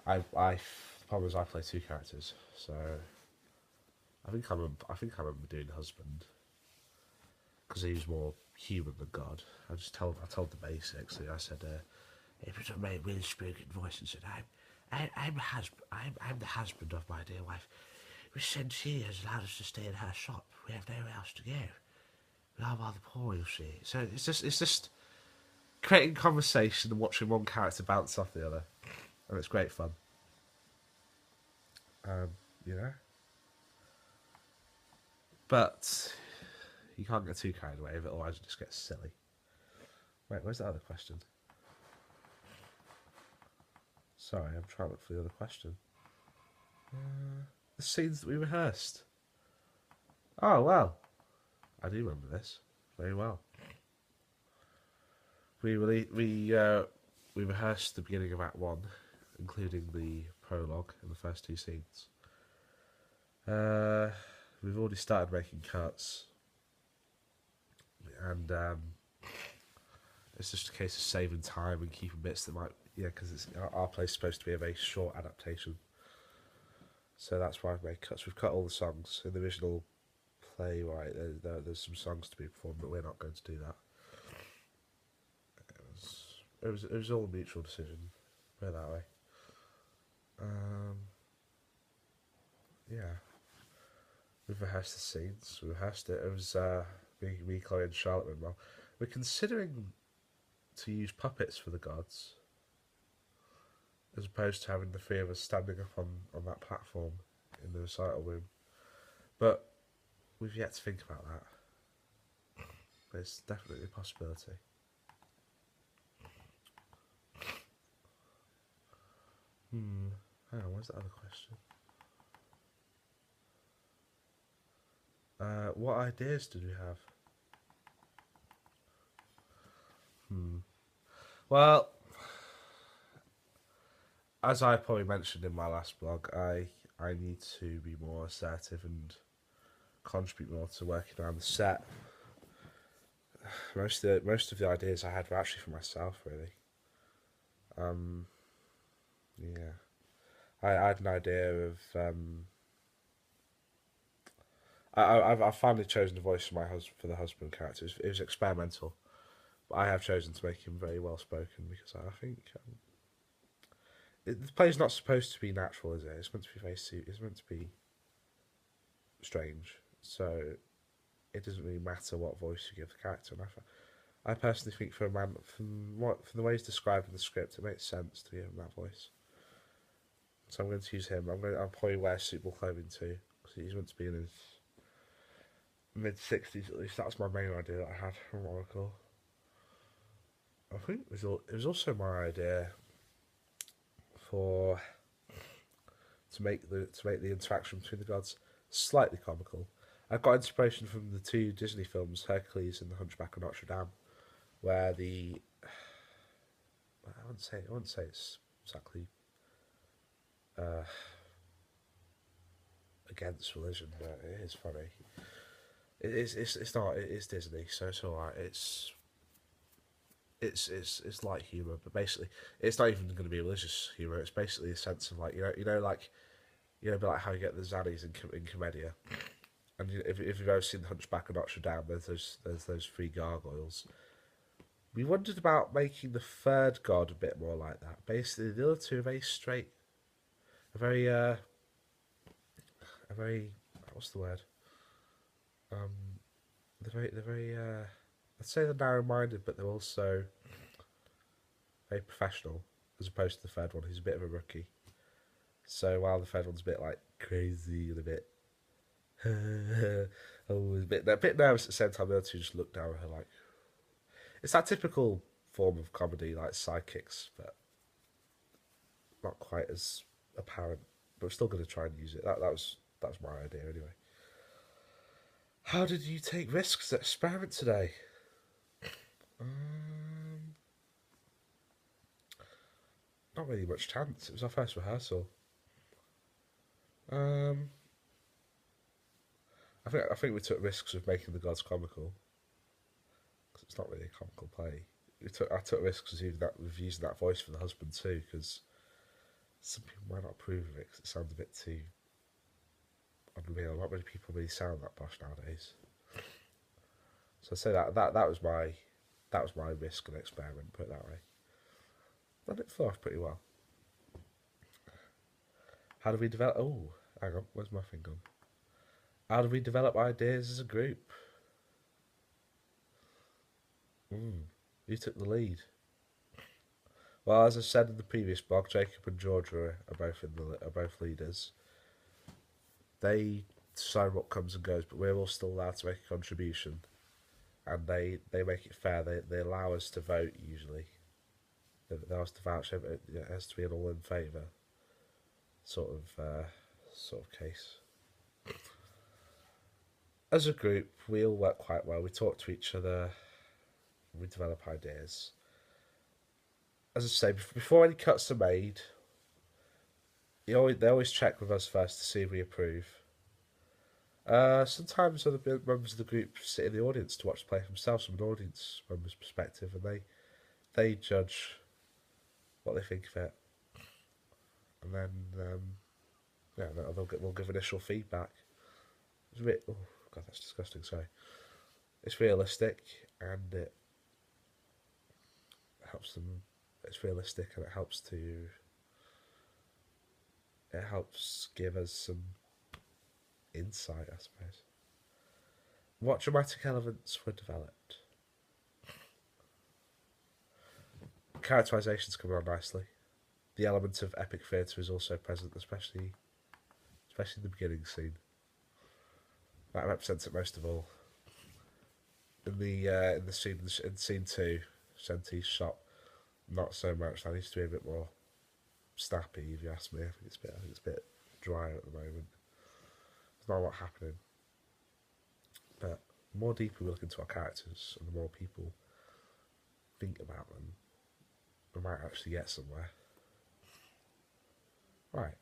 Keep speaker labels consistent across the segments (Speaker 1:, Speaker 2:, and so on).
Speaker 1: The problem is I play two characters, so I think I'm doing husband because he's more human than God. I told the basics. I said it was a very really spoken voice and said I'm the husband. I'm the husband of my dear wife. Miss Sentini has allowed us to stay in her shop. We have nowhere else to go. We are rather poor, you see. So it's just creating conversation and watching one character bounce off the other, and it's great fun. Um, you know, but you can't get too carried away with it, otherwise it just gets silly. Wait, where's the other question? Sorry, I'm trying to look for the other question. The scenes that we rehearsed. Oh well, I do remember this very well. We rehearsed the beginning of Act One, including the prologue and the first two scenes. We've already started making cuts, and it's just a case of saving time and keeping bits that might, because our play's supposed to be a very short adaptation, so that's why I've made cuts. We've cut all the songs in the original play. Right, there's some songs to be performed, but we're not going to do that. It was all a mutual decision. Put it that way. Yeah, we've rehearsed the scenes. We rehearsed it. It was me, Chloe, and Charlotte. Well, we're considering to use puppets for the gods, as opposed to having the three of us standing up on that platform in the recital room. But we've yet to think about that. But it's definitely a possibility. Hang on, where's the other question? What ideas did we have? Well, as I probably mentioned in my last blog, I need to be more assertive and contribute more to working around the set. Most of the ideas I had were actually for myself, really. Yeah, I had an idea of I've finally chosen the voice for for the husband character. It was experimental, but I have chosen to make him very well spoken because I think the play's not supposed to be natural, is it? It's meant to be it's meant to be strange. So it doesn't really matter what voice you give the character. And I personally think for a man, from the way he's described in the script, it makes sense to give him that voice. So I'm going to use him. I'll probably wear suitable clothing too, because he's meant to be in his mid-60s at least. That's my main idea that I had from what I recall. I think it was also my idea for to make the interaction between the gods slightly comical. I got inspiration from the two Disney films, Hercules and The Hunchback of Notre Dame, where I wouldn't say it's exactly against religion, but it is funny. It's not. It's Disney, so it's alright. It's light humour, but basically it's not even going to be religious humour. It's basically a sense of like but like how you get the zaddies in Commedia. And if you've ever seen The Hunchback of Notre Dame, there's those three gargoyles. We wondered about making the third god a bit more like that. Basically, the other two are very straight, a very what's the word? They're very I'd say they're narrow-minded, but they're also very professional, as opposed to the third one, who's a bit of a rookie. So while the third one's a bit like crazy and a bit a bit nervous at the same time, the other two just look down at her like it's that typical form of comedy, like sidekicks, but not quite as apparent. But we're still going to try and use it. That was my idea anyway. How did you take risks at experiment today? Not really much chance. It was our first rehearsal. I think we took risks of making the gods comical, because it's not really a comical play. I took risks with using that voice for the husband too, because some people might not approve of it because it sounds a bit too unreal. Not many people really sound that posh nowadays. So I'd say that was my risk and experiment, put it that way. And it flew off pretty well. How do we develop? Oh, hang on, where's my thing gone? How do we develop ideas as a group? You took the lead. Well, as I said in the previous blog, Jacob and Georgia are both leaders. They decide what comes and goes, but we're all still allowed to make a contribution, and they make it fair. They allow us to vote usually. They allow us to vouch. It has to be an all in favour sort of case. As a group, we all work quite well. We talk to each other. We develop ideas. As I say, before any cuts are made, they always check with us first to see if we approve. Sometimes other members of the group sit in the audience to watch the play themselves from an audience member's perspective, and they judge what they think of it, and then they'll give initial feedback. It's a bit, oh god, that's disgusting. Sorry. It's realistic, and it helps them. It's realistic, and it helps give us some insight, I suppose. What dramatic elements were developed? Characterizations come on nicely. The element of epic theatre is also present, especially the beginning scene. That represents it most of all. In the scene 2, Senti's shop, not so much. That needs to be a bit more snappy, if you ask me. I think it's a bit dry at the moment. There's not a lot happening. But the more deeply we look into our characters and the more people think about them, we might actually get somewhere. Right.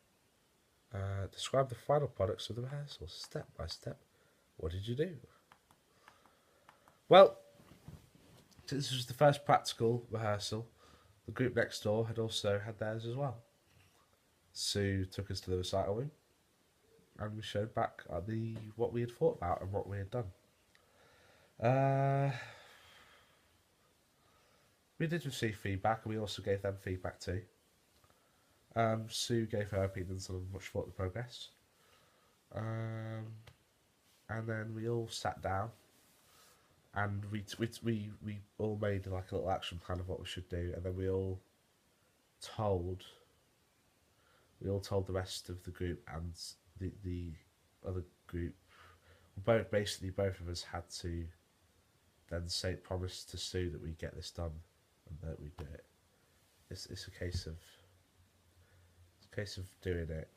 Speaker 1: Describe the final products of the rehearsal, step by step. What did you do? Well, since this was the first practical rehearsal, the group next door had also had theirs as well. Sue took us to the recital room, and we showed back what we had thought about and what we had done. We did receive feedback, and we also gave them feedback too. Sue gave her opinions on what she thought of the progress. And then we all sat down, and we all made like a little action plan of what we should do, and then we all told the rest of the group and the other group. Both of us had to then promise to Sue that we get this done and that we do it. It's a case of doing it,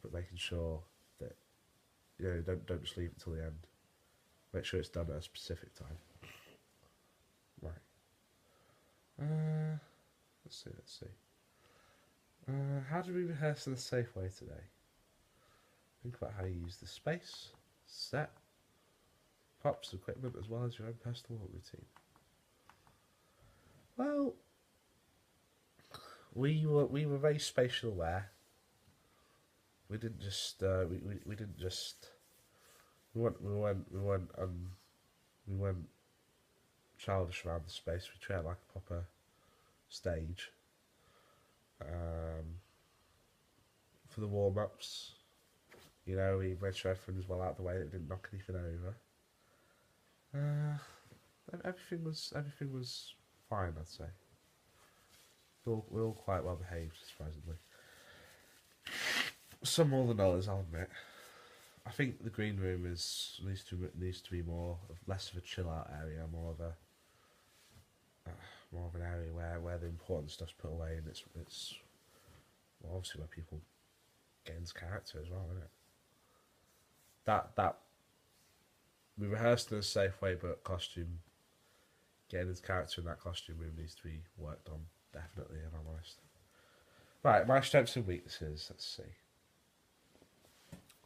Speaker 1: but making sure that don't just leave it till the end. Make sure it's done at a specific time. Right. Let's see. How did we rehearse in a safe way today? Think about how you use the space, set, props, equipment, as well as your own personal routine. Well, we were very spatial aware. We didn't just we weren't childish around the space. We treated it like a proper stage. For the warm-ups, we made sure everything was well out of the way, that it didn't knock anything over. Everything was fine, I'd say. We're all quite well behaved, surprisingly. Some more than others, I'll admit. I think the green room needs to be less of a chill out area, more of an area where the important stuff's put away, and it's obviously where people get into character as well, isn't it? That we rehearsed in a safe way, but getting into character in that costume room needs to be worked on, definitely, if I'm honest. Right, my strengths and weaknesses. Let's see.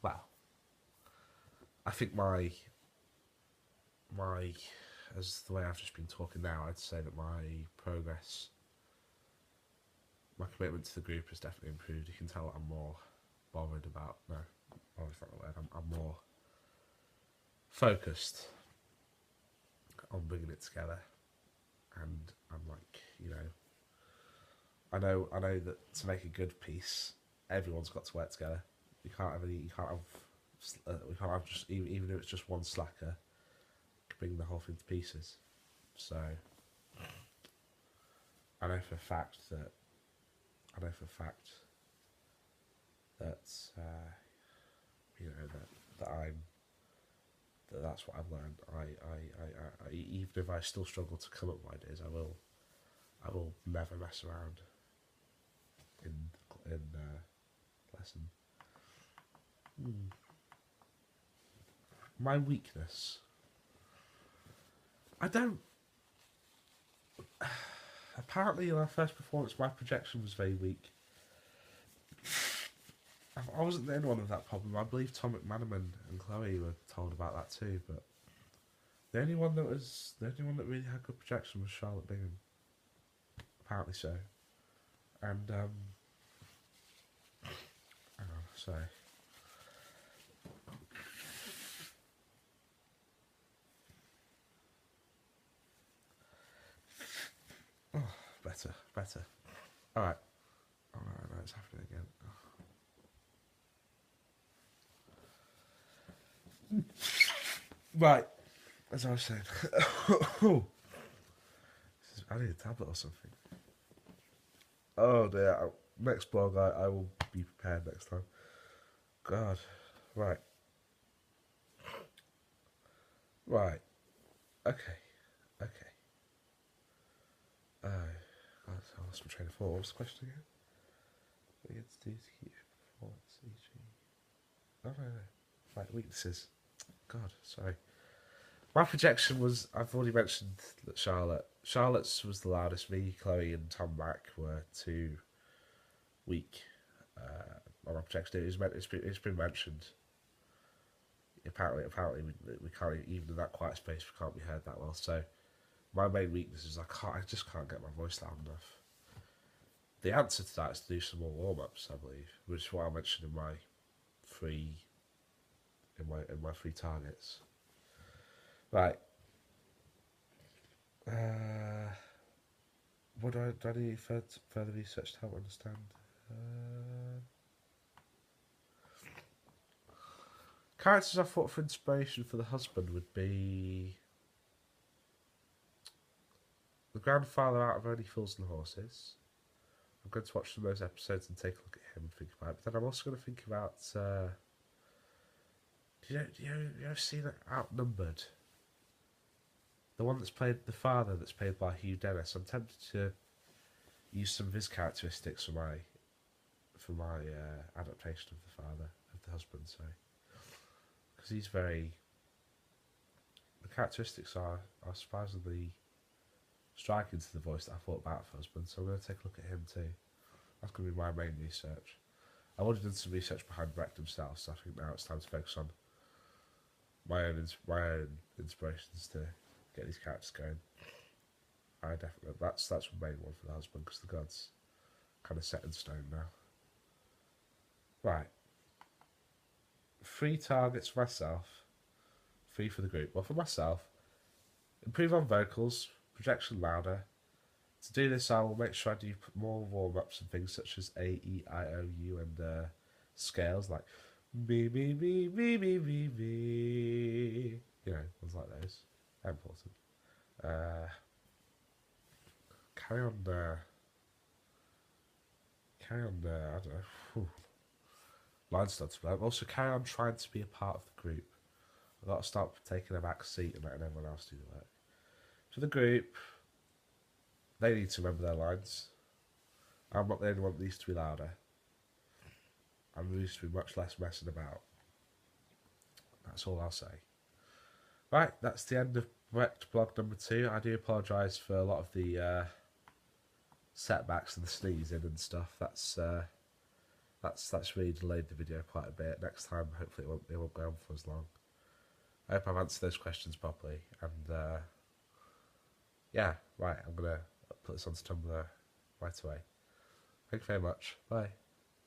Speaker 1: Well, I think my as the way I've just been talking now, I'd say that my progress my commitment to the group has definitely improved. You can tell I'm more bothered about. No, bothered's not the word. I'm more focused on bringing it together, and I'm like, you know, I know that to make a good piece, everyone's got to work together. You can't have any. You can't have. We can't have just even if it's just one slacker, bring the whole thing to pieces. So I know for a fact that you know that's what I've learned. I even if I still struggle to come up with ideas, I will never mess around in lesson. My weakness. I don't. Apparently, in our first performance, my projection was very weak. I wasn't the only one with that problem. I believe Tom McManaman and Chloe were told about that too. But the only one that really had good projection was Charlotte Bingham. Apparently so. And hang on, sorry. Oh, better. All right. Oh no, it's happening again. Right, as I was saying, I need a tablet or something. Oh dear, next blog I will be prepared next time. God, right, okay. God, I lost my train of thought. What was the question again? What do you have to do to keep your performance, e.g. Oh no. Right, weaknesses. God, sorry. My projection was, I've already mentioned that Charlotte's was the loudest. Me, Chloe and Tom Mack were too weak on my projection. It's been mentioned. Apparently we can't, even in that quiet space, we can't be heard that well. So my main weakness is I just can't get my voice loud enough. The answer to that is to do some more warm-ups, I believe, which is what I mentioned in my three targets. Right. What do I need further research to help understand? Characters I thought for inspiration for the husband would be the grandfather out of Only Fools and Horses. I'm going to watch some of those episodes and take a look at him and think about it. But then I'm also going to think about. Do you ever see that Outnumbered? The one that's played the father, that's played by Hugh Dennis. I'm tempted to use some of his characteristics for my adaptation of the father, of the husband. Sorry, because he's very. The characteristics are surprisingly striking to the voice that I thought about for husband. So I'm going to take a look at him too. That's going to be my main research. I've already done some research behind Brecht himself, so I think now it's time to focus on my own inspirations to get these characters going. I definitely that's the main one for the husband, because the god's kind of set in stone now. Right. 3 targets for myself, 3 for the group. Well, for myself, improve on vocals, projection louder. To do this, I will make sure I do more warm-ups and things such as A, E, I, O, U, and scales like B, B, B, B, B, B, B. You know, ones like those. They're important. Carry on, I don't know. Whew. Line starts to blur. Also, carry on trying to be a part of the group. I've got to start taking a back seat and letting everyone else do the work. For the group, they need to remember their lines. I'm not the only one that needs to be louder. I'm used to be much less messing about. That's all I'll say. Right, that's the end of Brecht blog number 2. I do apologise for a lot of the setbacks and the sneezing and stuff. That's really delayed the video quite a bit. Next time, hopefully, it won't go on for as long. I hope I've answered those questions properly. And yeah, right, I'm gonna put this onto Tumblr right away. Thank you very much. Bye.